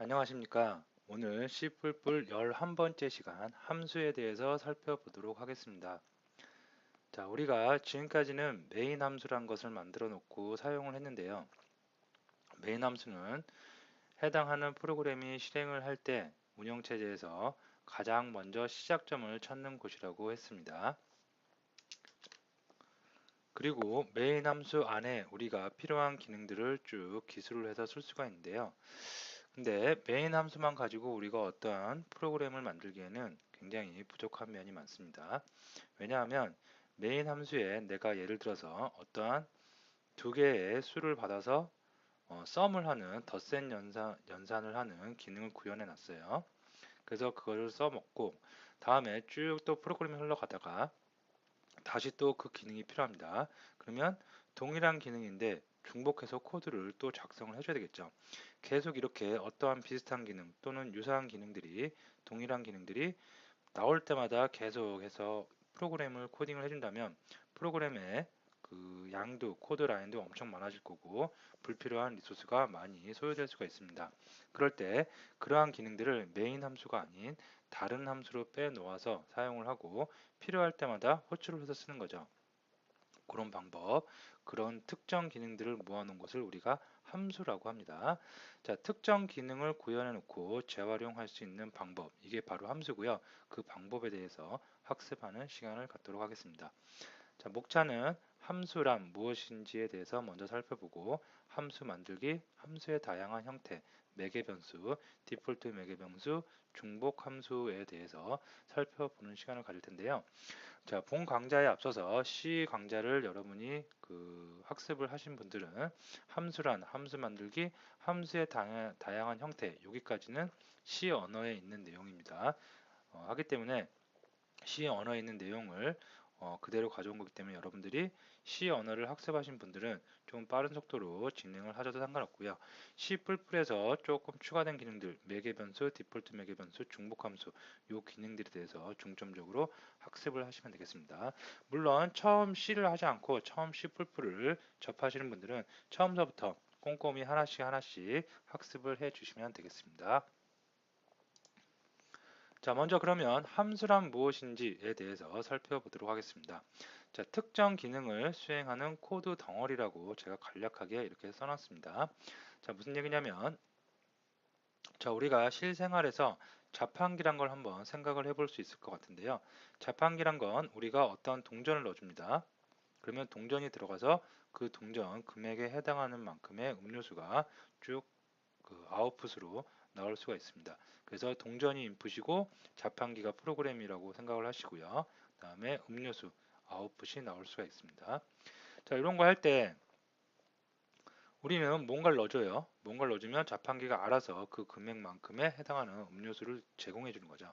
안녕하십니까. 오늘 C++ 11번째 시간 함수에 대해서 살펴보도록 하겠습니다. 자, 우리가 지금까지는 메인 함수란 것을 만들어 놓고 사용을 했는데요. 메인 함수는 해당하는 프로그램이 실행을 할 때 운영체제에서 가장 먼저 시작점을 찾는 곳이라고 했습니다. 그리고 메인 함수 안에 우리가 필요한 기능들을 쭉 기술을 해서 쓸 수가 있는데요. 근데 메인 함수만 가지고 우리가 어떠한 프로그램을 만들기에는 굉장히 부족한 면이 많습니다. 왜냐하면 메인 함수에 내가 예를 들어서 어떠한 두 개의 수를 받아서 썸을 하는 덧셈 연산을 하는 기능을 구현해 놨어요. 그래서 그거를 써먹고 다음에 쭉 또 프로그램이 흘러가다가 다시 또 그 기능이 필요합니다. 그러면 동일한 기능인데 중복해서 코드를 또 작성을 해줘야 되겠죠. 계속 이렇게 어떠한 비슷한 기능 또는 유사한 기능들이 동일한 기능들이 나올 때마다 계속해서 프로그램을 코딩을 해준다면 프로그램의 그 양도 코드 라인도 엄청 많아질 거고 불필요한 리소스가 많이 소요될 수가 있습니다. 그럴 때 그러한 기능들을 메인 함수가 아닌 다른 함수로 빼놓아서 사용을 하고 필요할 때마다 호출을 해서 쓰는 거죠. 그런 방법, 그런 특정 기능들을 모아놓은 것을 우리가 함수라고 합니다. 자, 특정 기능을 구현해 놓고 재활용할 수 있는 방법, 이게 바로 함수고요. 그 방법에 대해서 학습하는 시간을 갖도록 하겠습니다. 자, 목차는 함수란 무엇인지에 대해서 먼저 살펴보고 함수 만들기, 함수의 다양한 형태, 매개변수, 디폴트 매개변수, 중복 함수에 대해서 살펴보는 시간을 가질 텐데요. 자, 본 강좌에 앞서서 C 강좌를 여러분이 학습을 하신 분들은 함수란 함수 만들기, 함수의 다양한 형태, 여기까지는 C 언어에 있는 내용입니다. 하기 때문에 C 언어에 있는 내용을 그대로 가져온 거기 때문에 여러분들이 C 언어를 학습하신 분들은 좀 빠른 속도로 진행을 하셔도 상관없고요. C++에서 조금 추가된 기능들, 매개변수, 디폴트 매개변수, 중복함수 이 기능들에 대해서 중점적으로 학습을 하시면 되겠습니다. 물론 처음 C를 하지 않고 처음 C++를 접하시는 분들은 처음서부터 꼼꼼히 하나씩 하나씩 학습을 해 주시면 되겠습니다. 자, 먼저 그러면 함수란 무엇인지에 대해서 살펴보도록 하겠습니다. 자, 특정 기능을 수행하는 코드 덩어리라고 제가 간략하게 이렇게 써놨습니다. 자, 무슨 얘기냐면, 자, 우리가 실생활에서 자판기란 걸 한번 생각을 해볼 수 있을 것 같은데요. 자판기란 건 우리가 어떤 동전을 넣어줍니다. 그러면 동전이 들어가서 그 동전 금액에 해당하는 만큼의 음료수가 쭉 아웃풋으로 나올 수가 있습니다. 그래서 동전이 인풋이고 자판기가 프로그램이라고 생각을 하시고요. 그 다음에 음료수 아웃풋이 나올 수가 있습니다. 자, 이런 거 할 때 우리는 뭔가를 넣어줘요. 뭔가를 넣어주면 자판기가 알아서 그 금액만큼에 해당하는 음료수를 제공해 주는 거죠.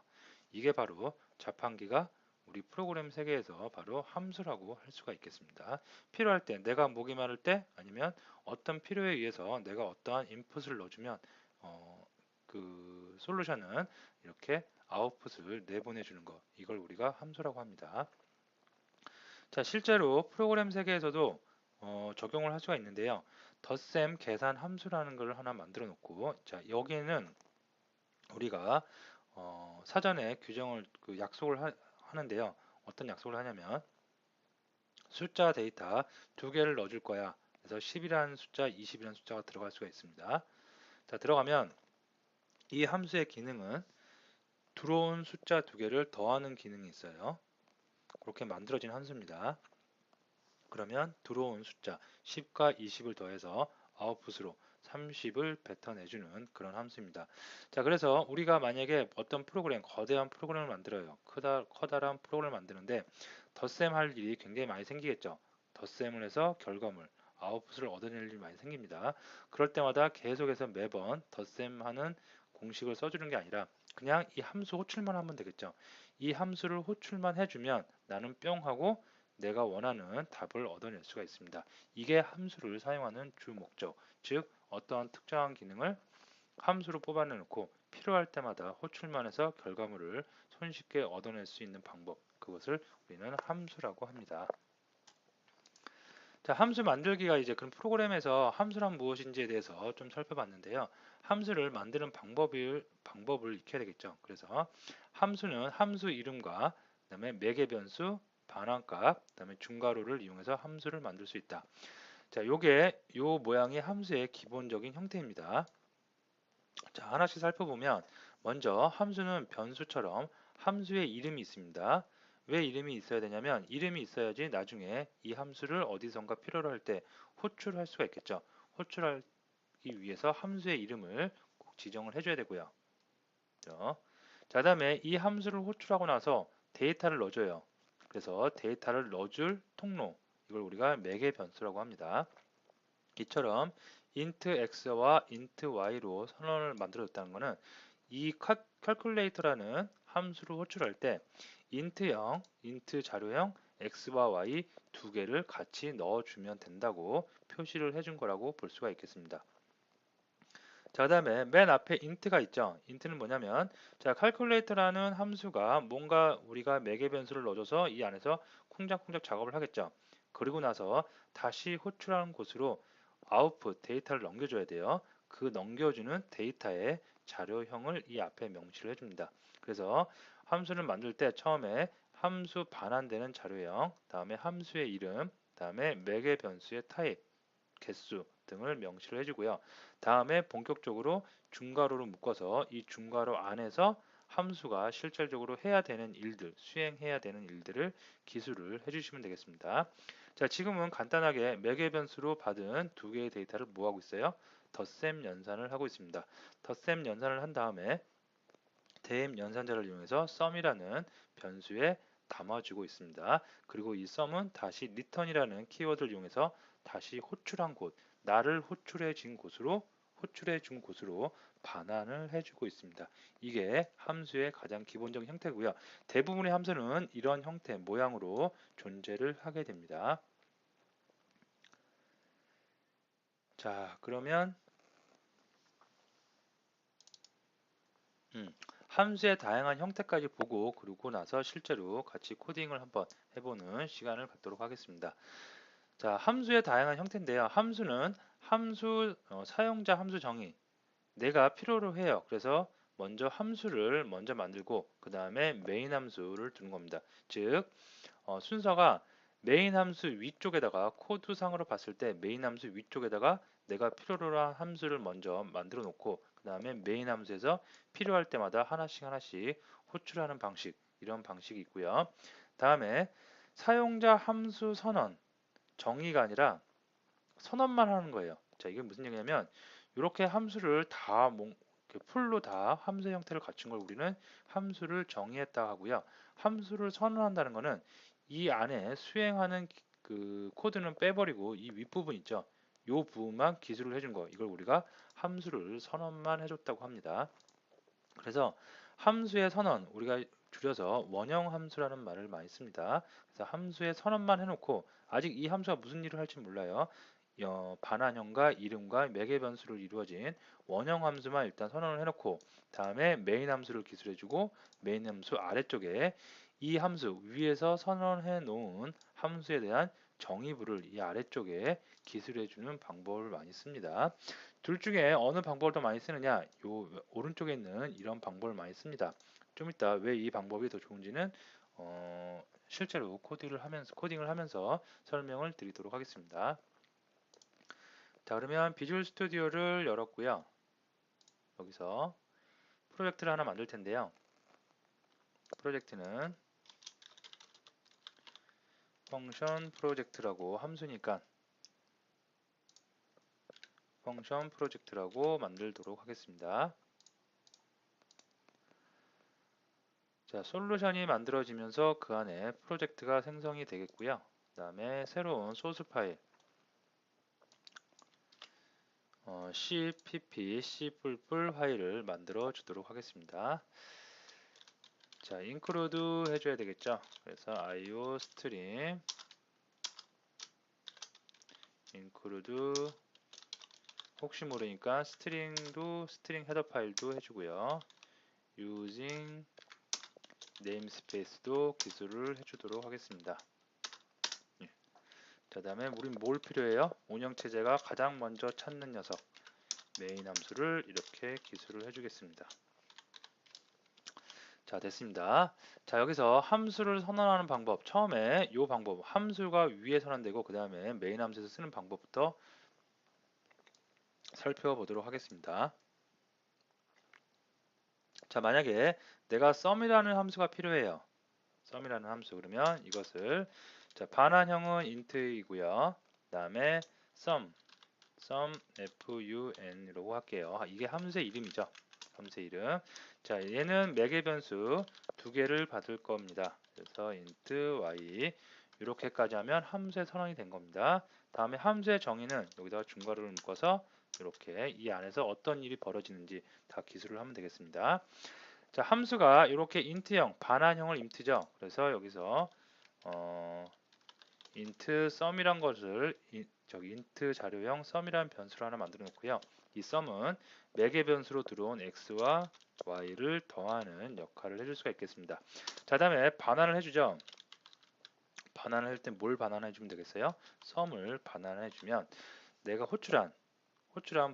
이게 바로 자판기가 우리 프로그램 세계에서 바로 함수라고 할 수가 있겠습니다. 필요할 때, 내가 목이 마를 때, 아니면 어떤 필요에 의해서 내가 어떠한 인풋을 넣어주면 그 솔루션은 이렇게 아웃풋을 내보내 주는 것, 이걸 우리가 함수라고 합니다. 자, 실제로 프로그램 세계에서도 적용을 할 수가 있는데요. 덧셈 계산 함수라는 걸 하나 만들어 놓고, 자, 여기에는 우리가 사전에 규정을 약속을 하는데요. 어떤 약속을 하냐면 숫자 데이터 두 개를 넣어줄 거야. 그래서 10이라는 숫자, 20이라는 숫자가 들어갈 수가 있습니다. 자, 들어가면 이 함수의 기능은 들어온 숫자 두 개를 더하는 기능이 있어요. 그렇게 만들어진 함수입니다. 그러면 들어온 숫자 10과 20을 더해서 아웃풋으로 30을 뱉어내주는 그런 함수입니다. 자, 그래서 우리가 만약에 어떤 프로그램, 거대한 프로그램을 만들어요. 커다란 프로그램을 만드는데 덧셈 할 일이 굉장히 많이 생기겠죠. 덧셈을 해서 결과물, 아웃풋을 얻어낼 일이 많이 생깁니다. 그럴 때마다 계속해서 매번 덧셈하는 공식을 써주는 게 아니라 그냥 이 함수 호출만 하면 되겠죠. 이 함수를 호출만 해주면 나는 뿅 하고 내가 원하는 답을 얻어낼 수가 있습니다. 이게 함수를 사용하는 주 목적, 즉 어떠한 특정한 기능을 함수로 뽑아내놓고 필요할 때마다 호출만 해서 결과물을 손쉽게 얻어낼 수 있는 방법, 그것을 우리는 함수라고 합니다. 자, 함수 만들기가 이제 그런 프로그램에서 함수란 무엇인지에 대해서 좀 살펴봤는데요. 함수를 만드는 방법을 익혀야 되겠죠. 그래서 함수는 함수 이름과 그다음에 매개 변수, 반환값, 그다음에 중괄호를 이용해서 함수를 만들 수 있다. 자, 요 모양이 함수의 기본적인 형태입니다. 자, 하나씩 살펴보면 먼저 함수는 변수처럼 함수의 이름이 있습니다. 왜 이름이 있어야 되냐면 이름이 있어야지 나중에 이 함수를 어디선가 필요로 할 때 호출할 수가 있겠죠. 호출하기 위해서 함수의 이름을 꼭 지정을 해줘야 되고요. 자, 다음에 이 함수를 호출하고 나서 데이터를 넣어줘요. 그래서 데이터를 넣어줄 통로, 이걸 우리가 매개 변수라고 합니다. 이처럼 int x와 int y로 선언을 만들어줬다는 것은 이 calculator라는 함수를 호출할 때 int형, int 자료형 x와 y 두 개를 같이 넣어주면 된다고 표시를 해준 거라고 볼 수가 있겠습니다. 자, 그다음에 맨 앞에 int가 있죠. int는 뭐냐면 자, calculator라는 함수가 뭔가 우리가 매개 변수를 넣어줘서 이 안에서 쿵짝쿵짝 작업을 하겠죠. 그리고 나서 다시 호출하는 곳으로 output 데이터를 넘겨줘야 돼요. 그 넘겨주는 데이터의 자료형을 이 앞에 명시를 해줍니다. 그래서 함수를 만들 때 처음에 함수 반환되는 자료형, 다음에 함수의 이름, 다음에 매개 변수의 타입, 개수 등을 명시를 해주고요. 다음에 본격적으로 중괄호로 묶어서 이 중괄호 안에서 함수가 실질적으로 해야 되는 일들, 수행해야 되는 일들을 기술을 해주시면 되겠습니다. 자, 지금은 간단하게 매개 변수로 받은 두 개의 데이터를 뭐하고 있어요? 덧셈 연산을 하고 있습니다. 덧셈 연산을 한 다음에 대입 연산자를 이용해서 sum이라는 변수에 담아주고 있습니다. 그리고 이 sum은 다시 return이라는 키워드를 이용해서 다시 호출한 곳, 나를 호출해 준 곳으로 반환을 해주고 있습니다. 이게 함수의 가장 기본적인 형태고요. 대부분의 함수는 이런 형태, 모양으로 존재를 하게 됩니다. 자, 그러면 함수의 다양한 형태까지 보고 그러고 나서 실제로 같이 코딩을 한번 해보는 시간을 갖도록 하겠습니다. 자, 함수의 다양한 형태인데요. 함수는 사용자 함수 정의, 내가 필요로 해요. 그래서 먼저 함수를 먼저 만들고 그 다음에 메인 함수를 두는 겁니다. 즉 순서가 메인 함수 위쪽에다가 코드상으로 봤을 때 메인 함수 위쪽에다가 내가 필요로 한 함수를 먼저 만들어 놓고 그 다음에 메인 함수에서 필요할 때마다 하나씩 호출하는 방식, 이런 방식이 있고요. 다음에 사용자 함수 선언, 정의가 아니라 선언만 하는 거예요. 자, 이게 무슨 얘기냐면 이렇게 함수를 다 풀로 다 함수 형태를 갖춘 걸 우리는 함수를 정의했다 하고요. 함수를 선언한다는 것은 이 안에 수행하는 그 코드는 빼버리고 이 윗부분 있죠. 이 부분만 기술을 해준 거. 이걸 우리가 함수를 선언만 해줬다고 합니다. 그래서 함수의 선언, 우리가 줄여서 원형 함수라는 말을 많이 씁니다. 그래서 함수의 선언만 해놓고 아직 이 함수가 무슨 일을 할지 몰라요. 반환형과 이름과 매개 변수로 이루어진 원형 함수만 일단 선언을 해놓고 다음에 메인 함수를 기술해주고 메인 함수 아래쪽에 이 함수 위에서 선언해 놓은 함수에 대한 정의부를 이 아래쪽에 기술해주는 방법을 많이 씁니다. 둘 중에 어느 방법을 더 많이 쓰느냐? 요 오른쪽에 있는 이런 방법을 많이 씁니다. 좀 이따 왜 이 방법이 더 좋은지는 실제로 코딩을 하면서 설명을 드리도록 하겠습니다. 자, 그러면 비주얼 스튜디오를 열었고요. 여기서 프로젝트를 하나 만들 텐데요. 프로젝트는 펑션 프로젝트라고 함수니까 펑션 프로젝트라고 만들도록 하겠습니다. 자, 솔루션이 만들어지면서 그 안에 프로젝트가 생성이 되겠고요. 그 다음에 새로운 소스 파일 cpp, c++ 파일을 만들어 주도록 하겠습니다. 자, include 해줘야 되겠죠. 그래서 iostream include 혹시 모르니까 스트링 헤더 파일도 해주고요. using namespace도 기술을 해주도록 하겠습니다. 예. 자, 다음에 우린 뭘 필요해요? 운영체제가 가장 먼저 찾는 녀석 메인 함수를 이렇게 기술을 해주겠습니다. 자, 됐습니다. 자, 여기서 함수를 선언하는 방법, 처음에 이 방법, 함수가 위에 선언되고 그 다음에 메인 함수에서 쓰는 방법부터 살펴보도록 하겠습니다. 자, 만약에 내가 sum이라는 함수가 필요해요. sum이라는 함수, 그러면 이것을 자, 반환형은 int이고요. 그 다음에 sum fun이라고 할게요. 이게 함수의 이름이죠. 함수의 이름. 자, 얘는 매개 변수 두 개를 받을 겁니다. 그래서 int y 이렇게까지 하면 함수의 선언이 된 겁니다. 다음에 함수의 정의는 여기다가 중괄호를 묶어서 이렇게 이 안에서 어떤 일이 벌어지는지 다 기술을 하면 되겠습니다. 자, 함수가 이렇게 int형, 반환형을 int죠. 그래서 여기서 int sum이란 것을 int 자료형 sum이라는 변수를 하나 만들어 놓고요. 이 sum은 매개 변수로 들어온 x와 y를 더하는 역할을 해줄 수가 있겠습니다. 자, 다음에 반환을 해주죠. 반환을 할 때 뭘 반환해 주면 되겠어요? sum을 반환해 주면 내가 호출한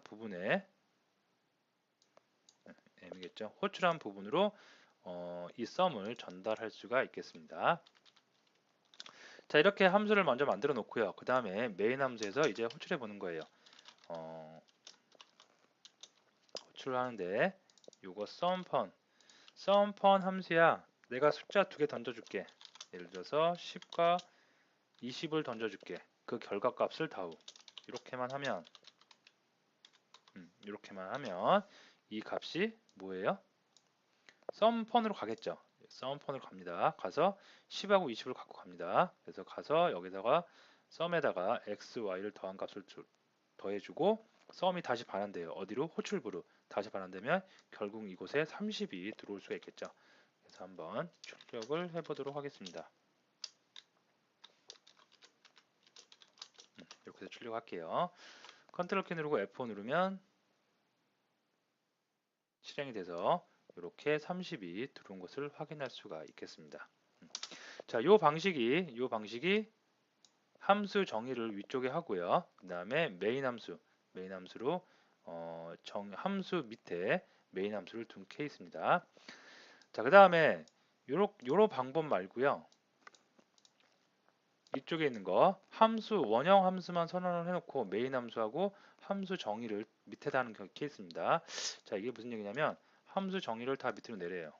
부분에 m이겠죠. 호출한 부분으로 이 sum을 전달할 수가 있겠습니다. 자, 이렇게 함수를 먼저 만들어 놓고요. 그 다음에 메인 함수에서 이제 호출해 보는 거예요. 호출을 하는데 요거 sumPon 함수야. 내가 숫자 두 개 던져줄게. 예를 들어서 10과 20을 던져줄게. 그 결과값을 다우. 이렇게만 하면 이 값이 뭐예요? sumPon으로 가겠죠. sumPon으로 갑니다. 가서 10하고 20을 갖고 갑니다. 그래서 가서 여기다가 sum에다가 x, y를 더한 값을 더해주고 sum이 다시 반환돼요. 어디로? 호출부로 다시 반환되면 결국 이곳에 30이 들어올 수가 있겠죠. 그래서 한번 출력을 해보도록 하겠습니다. 이렇게 해서 출력할게요. 컨트롤 키 누르고 F5 누르면 실행이 돼서 이렇게 30이 들어온 것을 확인할 수가 있겠습니다. 자, 요 방식이 함수 정의를 위쪽에 하고요. 그 다음에 메인 함수로 함수 밑에 메인 함수를 둔 케이스입니다. 자, 그 다음에 요런 방법 말고요. 이쪽에 있는 거 원형 함수만 선언을 해놓고 메인 함수하고 함수 정의를 밑에다 하는 케이스입니다. 자, 이게 무슨 얘기냐면 함수 정의를 다 밑으로 내려요.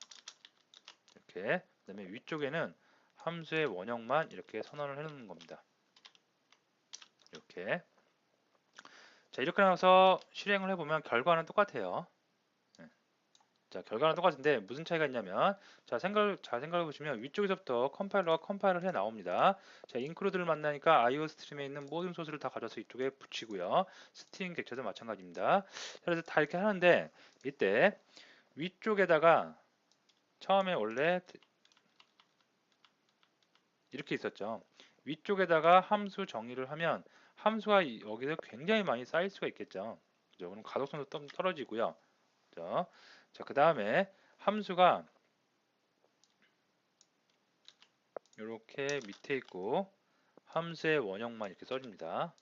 이렇게. 그 다음에 위쪽에는 함수의 원형만 이렇게 선언을 해놓는 겁니다. 이렇게. 자, 이렇게 나와서 실행을 해보면 결과는 똑같아요. 자, 결과는 똑같은데 무슨 차이가 있냐면 잘 생각해 보시면 위쪽에서부터 컴파일러가 컴파일을 해 나옵니다. 자, 인클루드를 만나니까 IO 스트림에 있는 모든 소스를 다 가져서 이쪽에 붙이고요. 스트링 객체도 마찬가지입니다. 그래서 다 이렇게 하는데 이때 위쪽에다가 처음에 원래 이렇게 있었죠. 위쪽에다가 함수 정의를 하면 함수가 여기서 굉장히 많이 쌓일 수가 있겠죠. 그죠? 그럼 가독성도 떨어지고요. 그죠? 자, 그 다음에 함수가 이렇게 밑에 있고 함수의 원형만 이렇게 써줍니다.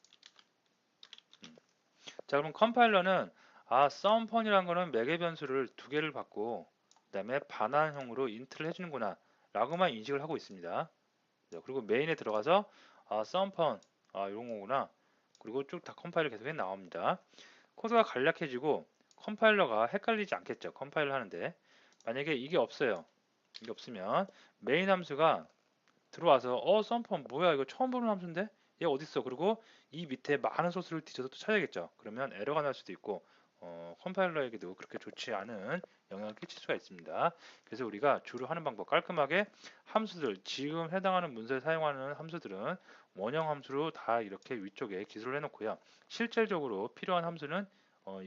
자, 그럼 컴파일러는 sumPon이라는 거는 매개 변수를 두 개를 받고 그 다음에 반환형으로 int를 해주는구나 라고만 인식을 하고 있습니다. 그리고 메인에 들어가서 sumPon 이런 거구나. 그리고 쭉 다 컴파일러 계속 나옵니다. 코드가 간략해지고 컴파일러가 헷갈리지 않겠죠. 컴파일러 하는데 만약에 이게 없어요. 이게 없으면 메인 함수가 들어와서 sumPon 뭐야 이거 처음 보는 함수인데 얘 어딨어? 그리고 이 밑에 많은 소스를 뒤져서 또 찾아야겠죠. 그러면 에러가 날 수도 있고 컴파일러에게도 그렇게 좋지 않은 영향을 끼칠 수가 있습니다. 그래서 우리가 주로 하는 방법 깔끔하게 함수들 지금 해당하는 문서에 사용하는 함수들은 원형 함수로 다 이렇게 위쪽에 기술을 해놓고요. 실질적으로 필요한 함수는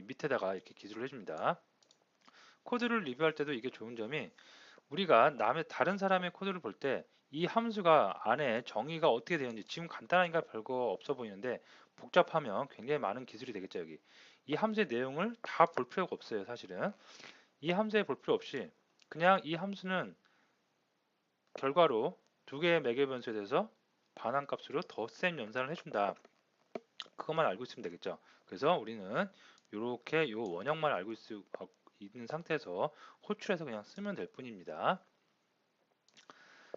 밑에다가 이렇게 기술을 해줍니다. 코드를 리뷰할 때도 이게 좋은 점이 우리가 다른 사람의 코드를 볼 때 이 함수가 안에 정의가 어떻게 되는지 지금 간단하니까 별거 없어 보이는데 복잡하면 굉장히 많은 기술이 되겠죠. 여기 이 함수의 내용을 다 볼 필요가 없어요. 사실은 이 함수에 볼 필요 없이 그냥 이 함수는 결과로 두 개의 매개 변수에 대해서 반환값으로 더 센 연산을 해준다. 그것만 알고 있으면 되겠죠. 그래서 우리는 이렇게 요 원형만 알고 있는 상태에서 호출해서 그냥 쓰면 될 뿐입니다.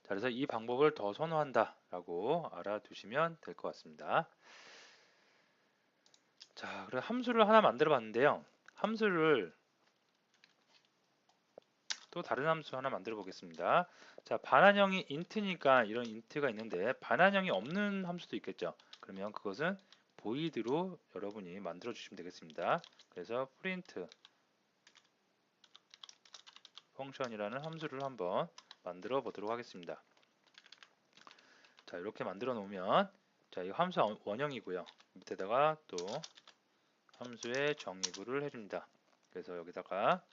자, 그래서 이 방법을 더 선호한다 라고 알아두시면 될 것 같습니다. 자, 그래 함수를 하나 만들어 봤는데요. 함수를 또 다른 함수 하나 만들어 보겠습니다. 자, 반환형이 int니까 이런 int가 있는데 반환형이 없는 함수도 있겠죠. 그러면 그것은 void로 여러분이 만들어 주시면 되겠습니다. 그래서 print 펑션이라는 함수를 한번 만들어 보도록 하겠습니다. 자, 이렇게 만들어 놓으면 자, 이 함수 원형이고요. 밑에다가 또 함수의 정의구를 해줍니다. 그래서 여기다가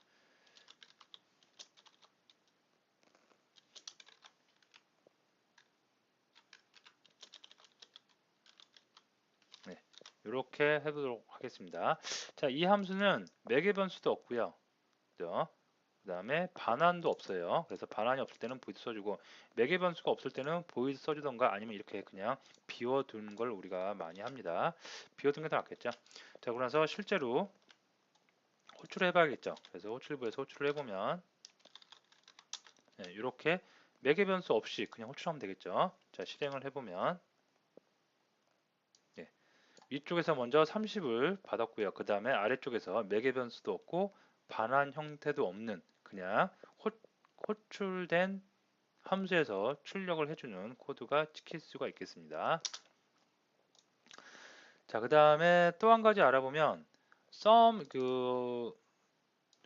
네, 이렇게 해보도록 하겠습니다. 자, 이 함수는 매개 변수도 없고요. 그죠? 그 다음에 반환도 없어요. 그래서 반환이 없을 때는 void 써주고 매개 변수가 없을 때는 void 써주던가 아니면 이렇게 그냥 비워둔 걸 우리가 많이 합니다. 비워둔 게 더 낫겠죠. 자, 그러고 나서 실제로 호출을 해봐야겠죠. 그래서 호출부에서 호출을 해보면 네, 이렇게 매개 변수 없이 그냥 호출하면 되겠죠. 자, 실행을 해보면 네, 위쪽에서 먼저 30을 받았고요. 그 다음에 아래쪽에서 매개 변수도 없고 반환 형태도 없는 그냥 호출된 함수에서 출력을 해주는 코드가 찍힐 수가 있겠습니다. 자, 그 다음에 또 한 가지 알아보면 sum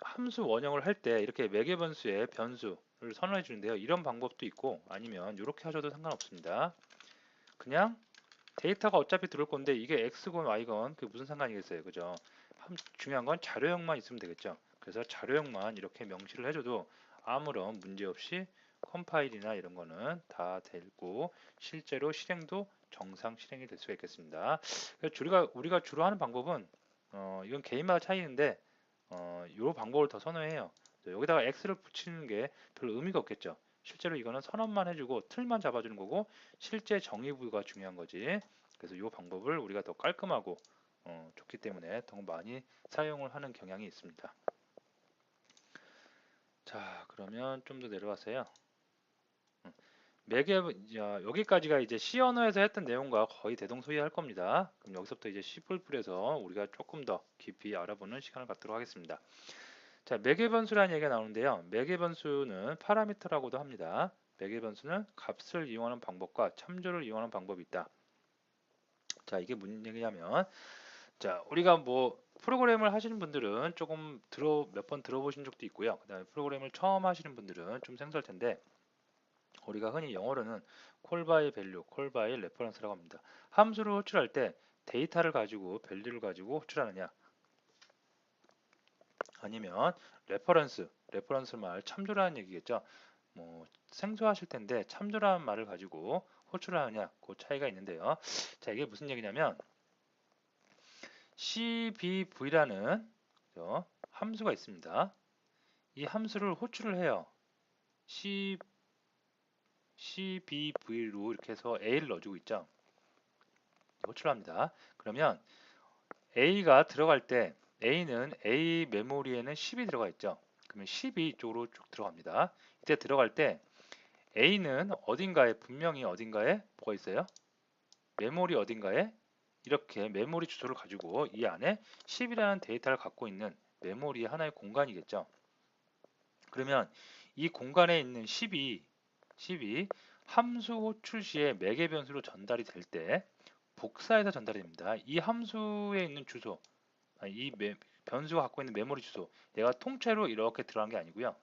함수 원형을 할 때 이렇게 매개 변수의 변수를 선언해 주는데요. 이런 방법도 있고 아니면 이렇게 하셔도 상관없습니다. 그냥 데이터가 어차피 들어올 건데 이게 x건 y건 그게 무슨 상관이겠어요. 그죠? 중요한 건 자료형만 있으면 되겠죠. 그래서 자료형만 이렇게 명시를 해줘도 아무런 문제 없이 컴파일이나 이런 거는 다 되고 실제로 실행도 정상 실행이 될 수가 있겠습니다. 우리가 주로 하는 방법은 이건 개인마다 차이인데 이 방법을 더 선호해요. 여기다가 x를 붙이는 게 별로 의미가 없겠죠. 실제로 이거는 선언만 해주고 틀만 잡아주는 거고 실제 정의부가 중요한 거지. 그래서 이 방법을 우리가 더 깔끔하고 좋기 때문에 더 많이 사용을 하는 경향이 있습니다. 자, 그러면 좀 더 내려와서요. 여기까지가 이제 C 언어에서 했던 내용과 거의 대동소이할 겁니다. 그럼 여기서부터 이제 C++에서 우리가 조금 더 깊이 알아보는 시간을 갖도록 하겠습니다. 자, 매개 변수라는 얘기가 나오는데요. 매개 변수는 파라미터라고도 합니다. 매개 변수는 값을 이용하는 방법과 참조를 이용하는 방법이 있다. 자, 이게 무슨 얘기냐면 자, 우리가 뭐 프로그램을 하시는 분들은 조금 몇 번 들어보신 적도 있고요. 그다음에 프로그램을 처음 하시는 분들은 좀 생소할 텐데 우리가 흔히 영어로는 call by value, call by reference라고 합니다. 함수를 호출할 때 데이터를 가지고 밸류를 가지고 호출하느냐 아니면 레퍼런스 말 참조라는 얘기겠죠. 뭐 생소하실 텐데 참조라는 말을 가지고 호출하느냐 그 차이가 있는데요. 자, 이게 무슨 얘기냐면 cbv라는 함수가 있습니다. 이 함수를 호출을 해요. cbv로 이렇게 해서 a를 넣어주고 있죠. 호출합니다. 그러면 a가 들어갈 때 a는 a 메모리에는 10이 들어가 있죠. 그러면 10이 이쪽으로 쭉 들어갑니다. 이때 들어갈 때 a는 분명히 어딘가에 뭐가 있어요? 메모리 어딘가에 이렇게 메모리 주소를 가지고 이 안에 10이라는 데이터를 갖고 있는 메모리의 하나의 공간이겠죠. 그러면 이 공간에 있는 10이 함수 호출 시에 매개 변수로 전달이 될 때 복사해서 전달이 됩니다. 이 함수에 있는 주소, 이 변수가 갖고 있는 메모리 주소, 얘가 통째로 이렇게 들어간 게 아니고요.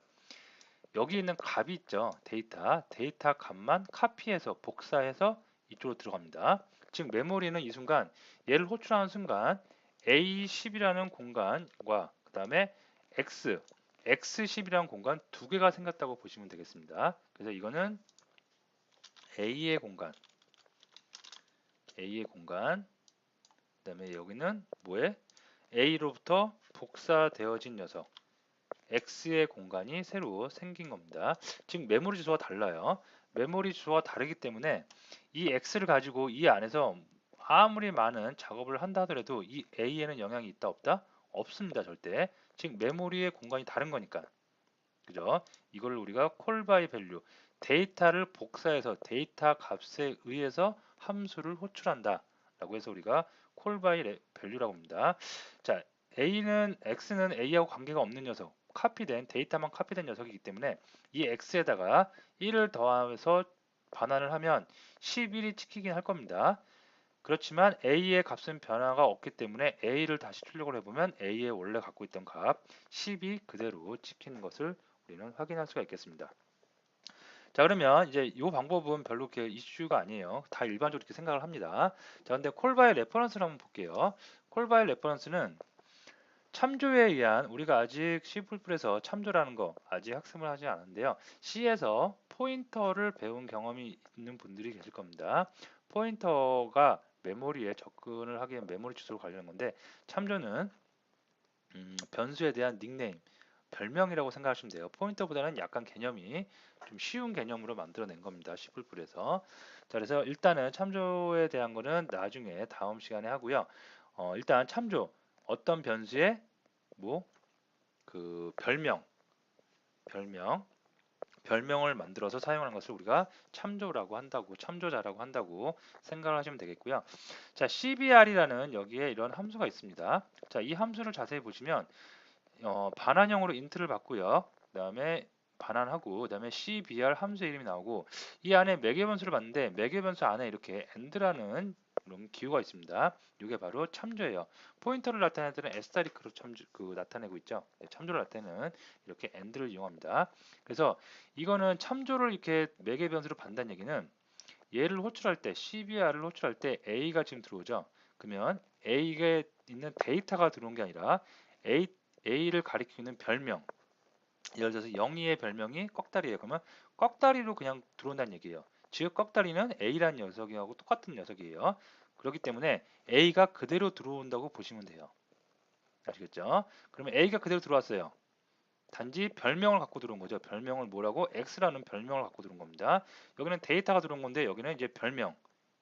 여기 있는 값이 있죠. 데이터 값만 카피해서 복사해서 이쪽으로 들어갑니다. 즉 메모리는 이 순간 얘를 호출하는 순간 A10이라는 공간과 그 다음에 X10이라는 공간 두 개가 생겼다고 보시면 되겠습니다. 그래서 이거는 A의 공간, 그 다음에 여기는 뭐에? A로부터 복사되어진 녀석, X의 공간이 새로 생긴 겁니다. 즉 메모리 주소가 달라요. 메모리 주소가 다르기 때문에 이 x를 가지고 이 안에서 아무리 많은 작업을 한다 하더라도 이 a에는 영향이 있다 없다? 없습니다. 절대. 즉 메모리의 공간이 다른 거니까. 그죠? 이걸 우리가 call by value, 데이터를 복사해서 데이터 값에 의해서 함수를 호출한다 라고 해서 우리가 call by value라고 합니다. 자, x는 a하고 관계가 없는 녀석, 카피된 데이터만 카피된 녀석이기 때문에 이 x에다가 1을 더해서 반환을 하면 11이 찍히긴 할 겁니다. 그렇지만 a의 값은 변화가 없기 때문에 a를 다시 출력을 해보면 a의 원래 갖고 있던 값 10이 그대로 찍히는 것을 우리는 확인할 수가 있겠습니다. 자, 그러면 이제 이 방법은 별로 이렇게 이슈가 아니에요. 다 일반적으로 이렇게 생각을 합니다. 자, 근데 콜바이 레퍼런스를 한번 볼게요. 콜바이 레퍼런스는 참조에 의한, 우리가 아직 C++에서 참조라는 거 아직 학습을 하지 않았는데요. C에서 포인터를 배운 경험이 있는 분들이 계실 겁니다. 포인터가 메모리에 접근을 하기 위한 메모리 주소를 관리하는 건데, 참조는 변수에 대한 닉네임, 별명이라고 생각하시면 돼요. 포인터보다는 약간 개념이 좀 쉬운 개념으로 만들어낸 겁니다. C++에서. 자, 그래서 일단은 참조에 대한 거는 나중에 다음 시간에 하고요. 일단 참조, 어떤 변수에 그 별명을 만들어서 사용하는 것을 우리가 참조라고 한다고, 참조자라고 한다고 생각을 하시면 되겠고요. 자, cbr이라는 여기에 이런 함수가 있습니다. 자, 이 함수를 자세히 보시면 반환형으로 인트를 받고요. 그 다음에 반환하고, 그 다음에 cbr 함수의 이름이 나오고, 이 안에 매개 변수를 봤는데 매개 변수 안에 이렇게 and라는 그런 기호가 있습니다. 이게 바로 참조예요. 포인터를 나타낼 때는 asterisk로 나타내고 있죠. 네, 참조를 나타내는 이렇게 and를 이용합니다. 그래서 이거는 참조를 이렇게 매개 변수로 받는다는 얘기는 얘를 호출할 때, cbr을 호출할 때 a가 지금 들어오죠. 그러면 a에 있는 데이터가 들어온 게 아니라 a를 가리키는 별명, 예를 들어서 영희의 별명이 꺽다리예요. 그러면 꺽다리로 그냥 들어온다는 얘기예요. 즉 꺽다리는 a라는 녀석하고 똑같은 녀석이에요. 그렇기 때문에 a가 그대로 들어온다고 보시면 돼요. 아시겠죠? 그러면 a가 그대로 들어왔어요. 단지 별명을 갖고 들어온 거죠. 별명을 뭐라고? x라는 별명을 갖고 들어온 겁니다. 여기는 데이터가 들어온 건데 여기는 이제 별명,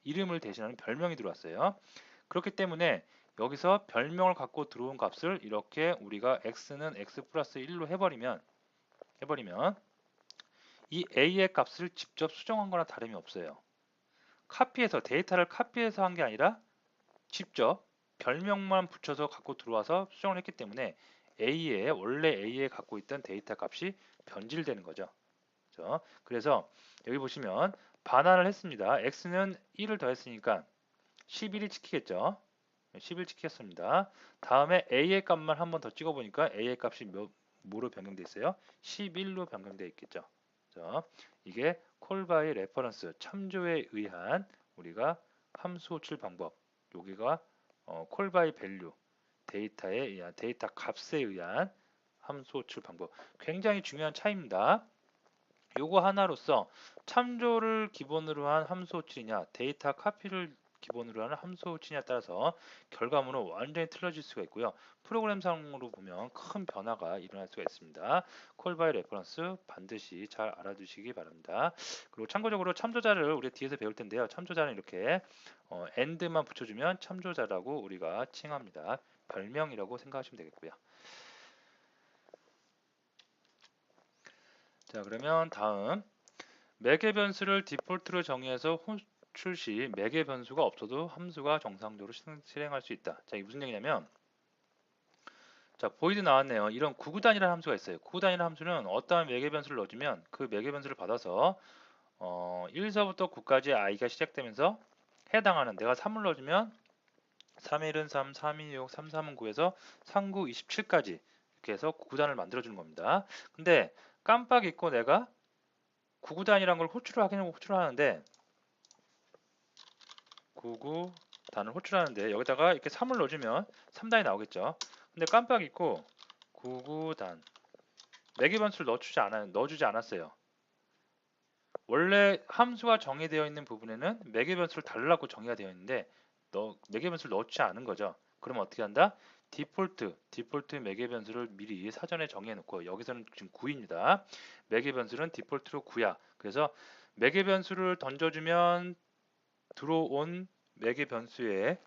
이름을 대신하는 별명이 들어왔어요. 그렇기 때문에 여기서 별명을 갖고 들어온 값을 이렇게 우리가 x는 x 플러스 1로 해버리면 이 a의 값을 직접 수정한 거나 다름이 없어요. 카피해서, 데이터를 카피해서 한 게 아니라 직접 별명만 붙여서 갖고 들어와서 수정을 했기 때문에 원래 a에 갖고 있던 데이터 값이 변질되는 거죠. 그래서 여기 보시면 반환을 했습니다. x는 1을 더했으니까 11이 찍히겠죠. 11 찍혔습니다. 다음에 a의 값만 한 번 더 찍어보니까 a의 값이 뭐로 변경되어 있어요? 11로 변경되어 있겠죠. 이게 call by reference, 참조에 의한 우리가 함수 호출 방법. 여기가 call by value, 데이터 값에 의한 함수 호출 방법. 굉장히 중요한 차이입니다. 요거 하나로서 참조를 기본으로 한 함수 호출이냐, 데이터 카피를 기본으로 하는 함수 호출이냐에 따라서 결과물은 완전히 틀려질 수가 있고요. 프로그램상으로 보면 큰 변화가 일어날 수가 있습니다. 콜 바이 레퍼런스 반드시 잘 알아두시기 바랍니다. 그리고 참고적으로 참조자를 우리 뒤에서 배울 텐데요. 참조자는 이렇게 and만 붙여주면 참조자라고 우리가 칭합니다. 별명이라고 생각하시면 되겠고요. 자, 그러면 다음 매개 변수를 디폴트로 정의해서 호출 시 매개 변수가 없어도 함수가 정상적으로 실행할 수 있다. 자, 이게 무슨 얘기냐면, 자, 보이드 나왔네요. 이런 구구단이라는 함수가 있어요. 구구단이라는 함수는 어떠한 매개 변수를 넣어주면 그 매개 변수를 받아서 1서부터 9까지 i가 시작되면서 해당하는, 내가 3을 넣어주면 3일은 3, 3이 6, 3, 3은 9에서 3, 9, 27까지 이렇게 해서 구구단을 만들어주는 겁니다. 근데 깜빡 잊고 내가 구구단이란 걸 호출하는데 99단을 호출하는데 여기다가 이렇게 3을 넣어주면 3단이 나오겠죠. 근데 깜빡 잊고 99단 매개 변수를 넣어주지 않았어요. 원래 함수가 정의되어 있는 부분에는 매개 변수를 달라고 정의가 되어 있는데 매개 변수를 넣지 않은 거죠. 그러면 어떻게 한다? 디폴트 매개 변수를 미리 사전에 정의해 놓고, 여기서는 지금 9입니다. 매개 변수는 디폴트로 9야. 그래서 매개 변수를 던져주면 들어온 매개 변수의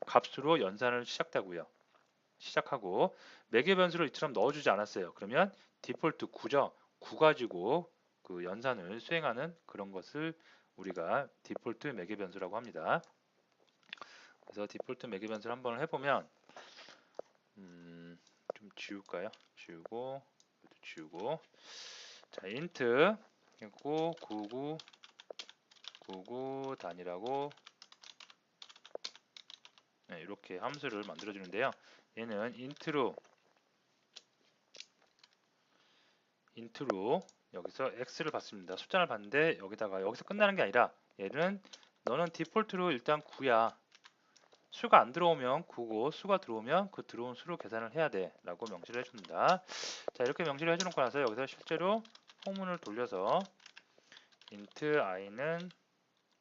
값으로 연산을 시작하고 매개 변수를 이처럼 넣어주지 않았어요. 그러면 디폴트 9죠. 9 가지고 그 연산을 수행하는 그런 것을 우리가 디폴트 매개 변수라고 합니다. 그래서 디폴트 매개 변수를 한번 해보면 좀 지울까요? 지우고 자 인트 했고 99 단위라고 네, 이렇게 함수를 만들어 주는데요. 얘는 인트로 여기서 x를 받습니다. 숫자를 받는데 여기서 끝나는 게 아니라 얘는 너는 디폴트로 일단 9야. 수가 안 들어오면 9고 수가 들어오면 그 들어온 수로 계산을 해야 돼 라고 명시를 해줍니다. 자 이렇게 명시를 해주놓고 나서 여기서 실제로 포문을 돌려서 int i는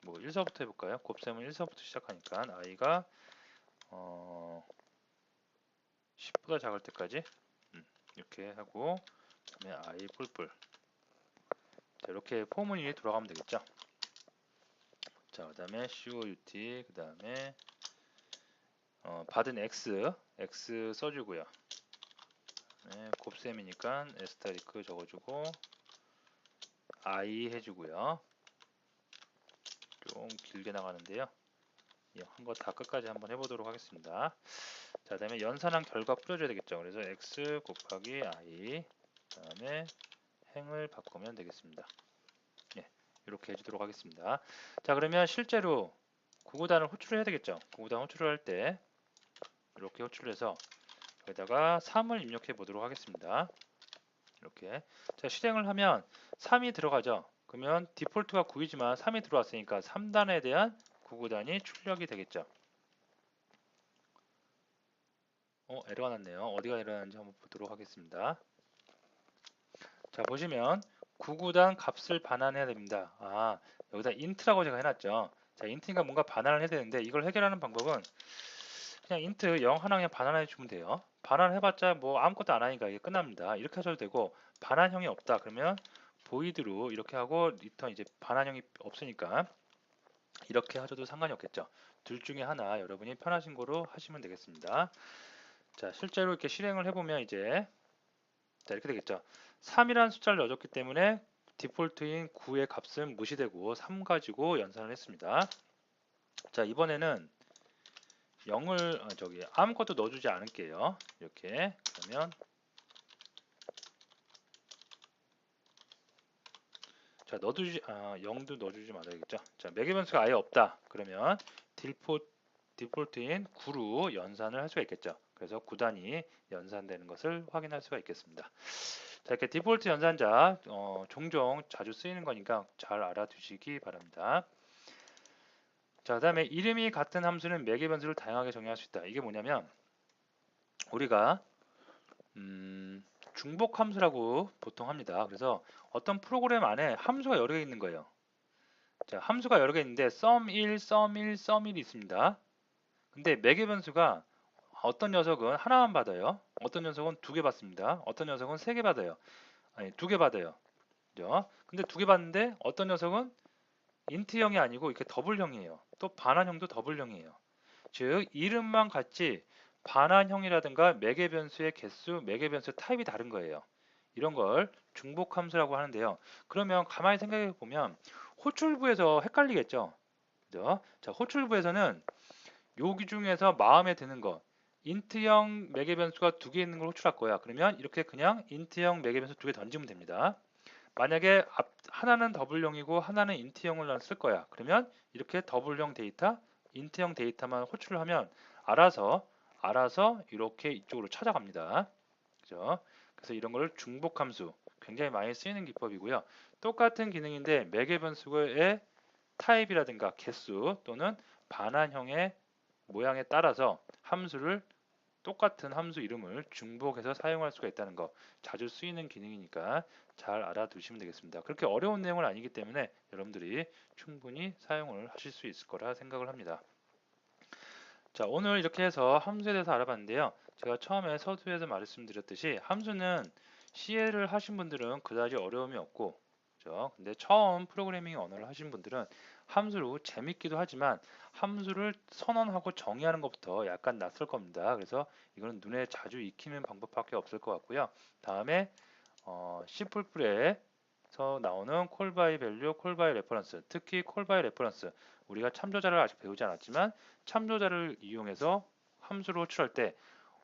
뭐 1서부터 해볼까요? 곱셈은 1서부터 시작하니까 i가 10보다 작을 때까지 이렇게 하고 그다음에 i 뿔뿔 자 이렇게 포문이 돌아가면 되겠죠. 자 그다음에 COUT 그다음에 받은 x 써주고요. 네, 곱셈이니까 에스타리크 적어주고 i 해주고요. 좀 길게 나가는데요. 한 거 다 끝까지 한번 해보도록 하겠습니다. 자, 그다음에 연산한 결과 뿌려줘야 되겠죠. 그래서 x 곱하기 i 그다음에 행을 바꾸면 되겠습니다. 예, 이렇게 해주도록 하겠습니다. 자, 그러면 실제로 구구단을 호출을 해야 되겠죠. 구구단 호출을 할 때 이렇게 호출을 해서 여기다가 3을 입력해 보도록 하겠습니다. 이렇게 자 실행을 하면 3이 들어가죠. 그러면 디폴트가 9이지만 3이 들어왔으니까 3단에 대한 구구단이 출력이 되겠죠. 에러가 났네요. 어디가 에러 났는지 한번 보도록 하겠습니다. 자 보시면 구구단 값을 반환해야 됩니다. 여기다 int라고 제가 해놨죠. 자 int니까 뭔가 반환을 해야 되는데 이걸 해결하는 방법은 그냥 int 0 하나 그냥 반환해 주면 돼요. 반환해봤자 뭐 아무것도 안 하니까 이게 끝납니다. 이렇게 하셔도 되고 반환형이 없다 그러면 void로 이렇게 하고 리턴 이제 반환형이 없으니까 이렇게 하셔도 상관이 없겠죠. 둘 중에 하나 여러분이 편하신 거로 하시면 되겠습니다. 자 실제로 이렇게 실행을 해보면 이제 자 이렇게 되겠죠. 3이라는 숫자를 넣어줬기 때문에 디폴트인 9의 값은 무시되고 3 가지고 연산을 했습니다. 자 이번에는 0을 아무것도 넣어주지 않을게요. 이렇게 그러면 자 0도 넣어주지 말아야겠죠. 자 매개 변수가 아예 없다. 그러면 디폴트인 9로 연산을 할 수가 있겠죠. 그래서 9단이 연산되는 것을 확인할 수가 있겠습니다. 자 이렇게 디폴트 연산자 종종 자주 쓰이는 거니까 잘 알아두시기 바랍니다. 자 그다음에 이름이 같은 함수는 매개 변수를 다양하게 정의할 수 있다. 이게 뭐냐면 우리가 중복 함수라고 보통 합니다. 그래서 어떤 프로그램 안에 함수가 여러 개 있는 거예요. 자, 함수가 여러 개 있는데 sum1, sum1, sum1이 있습니다. 근데 매개 변수가 어떤 녀석은 하나만 받아요. 어떤 녀석은 두 개 받습니다. 어떤 녀석은 세 개 받아요. 아니, 두 개 받아요. 그죠? 근데 두 개 받는데 어떤 녀석은 인트형이 아니고 이렇게 더블형이에요. 또 반환형도 더블형이에요. 즉 이름만 같이 반환형이라든가 매개 변수의 개수, 매개 변수 타입이 다른 거예요. 이런 걸 중복 함수라고 하는데요. 그러면 가만히 생각해 보면 호출부에서 헷갈리겠죠. 그죠? 자, 호출부에서는 여기 중에서 마음에 드는 거 인트형 매개 변수가 두 개 있는 걸 호출할 거야. 그러면 이렇게 그냥 인트형 매개 변수 두 개 던지면 됩니다. 만약에 하나는 더블형이고 하나는 인트형을 쓸 거야. 그러면 이렇게 더블형 데이터, 인트형 데이터만 호출을 하면 알아서 이렇게 이쪽으로 찾아갑니다. 그죠? 그래서 이런 걸 중복함수 굉장히 많이 쓰이는 기법이고요. 똑같은 기능인데 매개 변수의 타입이라든가 개수 또는 반환형의 모양에 따라서 함수를 똑같은 함수 이름을 중복해서 사용할 수가 있다는 거 자주 쓰이는 기능이니까 잘 알아두시면 되겠습니다. 그렇게 어려운 내용은 아니기 때문에 여러분들이 충분히 사용을 하실 수 있을 거라 생각을 합니다. 자, 오늘 이렇게 해서 함수에 대해서 알아봤는데요. 제가 처음에 서두에서 말씀드렸듯이 함수는 CL을 하신 분들은 그다지 어려움이 없고 그죠? 근데 처음 프로그래밍 언어를 하신 분들은 함수로 재밌기도 하지만 함수를 선언하고 정의하는 것부터 약간 낯설 겁니다. 그래서 이거는 눈에 자주 익히는 방법밖에 없을 것 같고요. 다음에 C++에서 나오는 콜 바이 밸류, 콜 바이 레퍼런스, 특히 콜 바이 레퍼런스 우리가 참조자를 아직 배우지 않았지만 참조자를 이용해서 함수로 호출할 때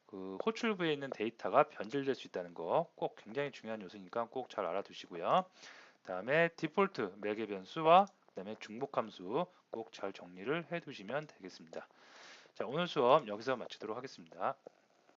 그 호출부에 있는 데이터가 변질될 수 있다는 거 꼭 굉장히 중요한 요소니까 꼭 잘 알아두시고요. 다음에 디폴트 매개 변수와 그다음에 중복 함수 꼭 잘 정리를 해 두시면 되겠습니다. 자, 오늘 수업 여기서 마치도록 하겠습니다.